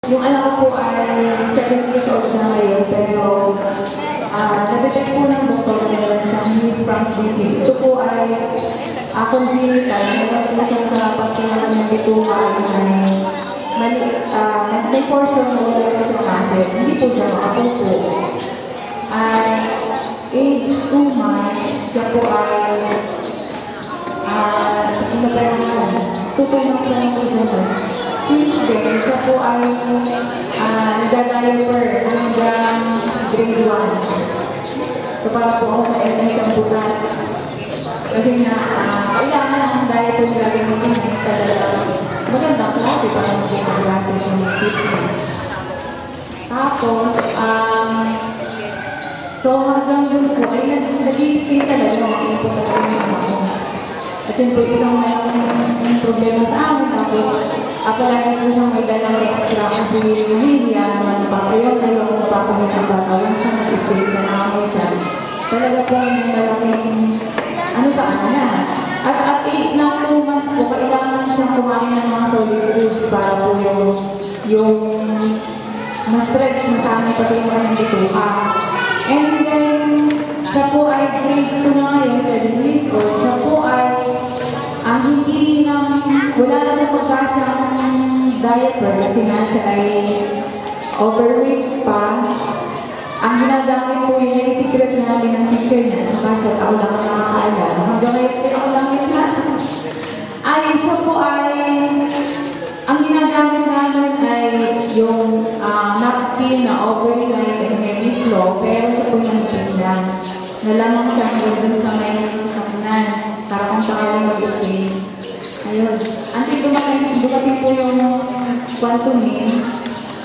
Yung anak ko po ay 7 years old na ngayon, pero na-detect po ng doktor na meron siyang Hirschsprung disease. Ito po ay congenital, meron po siya sa pagkakaroon ng bituka ay may portion na wala po siya kasi, hindi po siya makapupo. Age 2 months, siya po ay tutunan ko ng puso. Since then, siya po ay nag-diaper hanggang grade 1. So para po ako na-exam siyang butas. Kasi na, kailangan ang diaper nila gamitin ay talaga magandang klase para maging klase ng teaching. Tapos, so hanggang dun po ay nag-i-stay talaga ng po talaga yung ako. At yun po isang may problema sa amin. Tapos, palagi po siyang may dalang extra kasi hindi naman pa. Kaya tayo ako sa papamit ang tatawang siya mag-stay na namin siya. Talaga po yung malaking sa ano na. At age ng 2 months po, kailangan siyang kumain ng mga solid foods para po yung ma-stretch na sa amin pati yung kanyang bituka. And then, siya po ay grade 2 na ngayon, 7 years old. Siya po ay wala na magkasyang diaper kasi nga siya ay overweight pa. Ang ginagamit po yun yung secret natin ng teacher niya. Kasi ako lang ang nakakaalam. Hanggang ngayon ako lang yun na. Siya po ay ang ginagamit namin ay yung napkin na overnight and heavy flow. Pero ito po yung lang. Nalamang siyang doon sa may sakunan. Para kung sakaling mag-stay. Ayun. Until dumating po yung quantuming.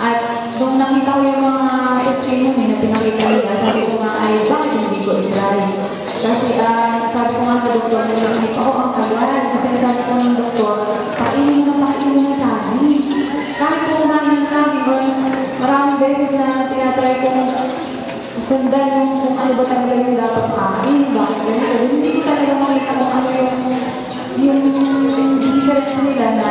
At nung nakita ko yung mga testimony na pinakita nila, sabi ko nga ay bakit hindi ko i-try? Kasi sabi ko nga sa doktor na nakita ko ang tagal. Kasi sabi ko ng doktor, painin na sa akin. Kahit po kumain sa akin, maraming beses na tinatry kong sundan kung ano ba talaga yung dapat kain. Bakit ganito? Hindi ko talaga makita kung ano yung difference nila na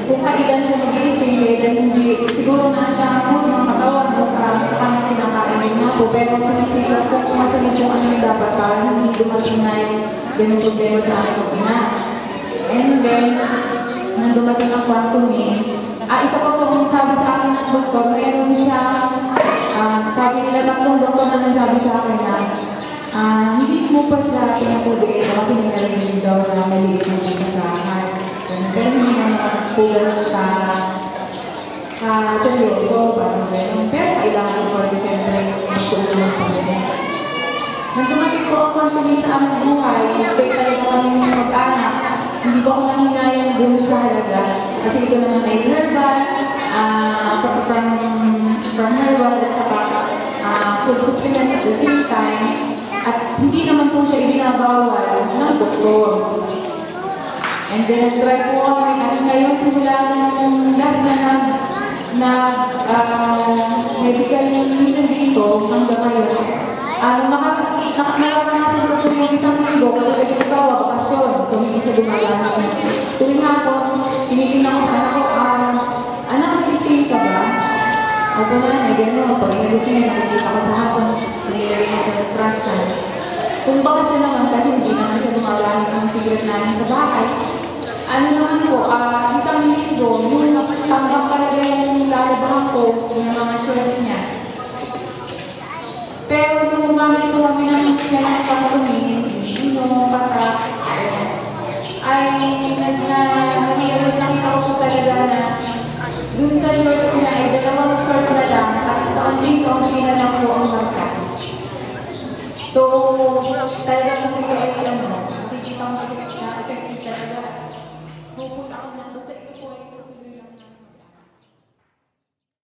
kung kailan siya mag-iising, kailan hindi. Siguro nasa ako ng katawan mo sa kanya kinakainin niya po. Pero sinisigat ko kung masalit yung ano yung dapat para hindi dumating na yung ganun problema na ako ina. And then, nang dumating ang quantuming, isa pa po kung sabi sa akin ng doktor, meron siya, sabi nila tatlong doktor na nasabi sa akin na hindi mo pa siya pinapudrito kasi nilagay daw na maliit na siya sa heart. Pero hindi naman po ganun seryoso, parang ganun. Pero kailangan ko rin siyempre magtulong pa rin. Nang dumating po ang quantuming sa aming buhay, kaya talaga kami mag-anak, hindi ko ako nangyayang doon sa halaga. Kasi ito naman ay herbal, from herbal at saka food supplement at the same time. At hindi naman po siya ibinabawal ng doktor. And then, nag-try po kami. At ngayon, simula ng last na medical mission dito, hanggang ngayon, nakakanasan ko po yung isang linggo, kasi ito, bakasyon. So, hindi siya dumalaan. Tuwing hapon, tinitingnan ko sa anak ko, anak, nag-stay ka ba? Opo na, may gano'n. Pag nag-stay, nakikita ko sa hapon, nilagay ko sa trash. Kung bakit siya naman, kasi hindi naman siya dumalaan ang secret namin sa bahay. Ano naman po, isang linggo, yung tambak talaga yung lalabahan ko, yung mga stress niya. Pero nung gumamit ko kami ng pagkakunin, patak, ay nag-ialis lang ako po talaga na dun sa shorts niya ay dalawang short na lang, at sa onting ko, hindi na lang po ang bangka. So, talaga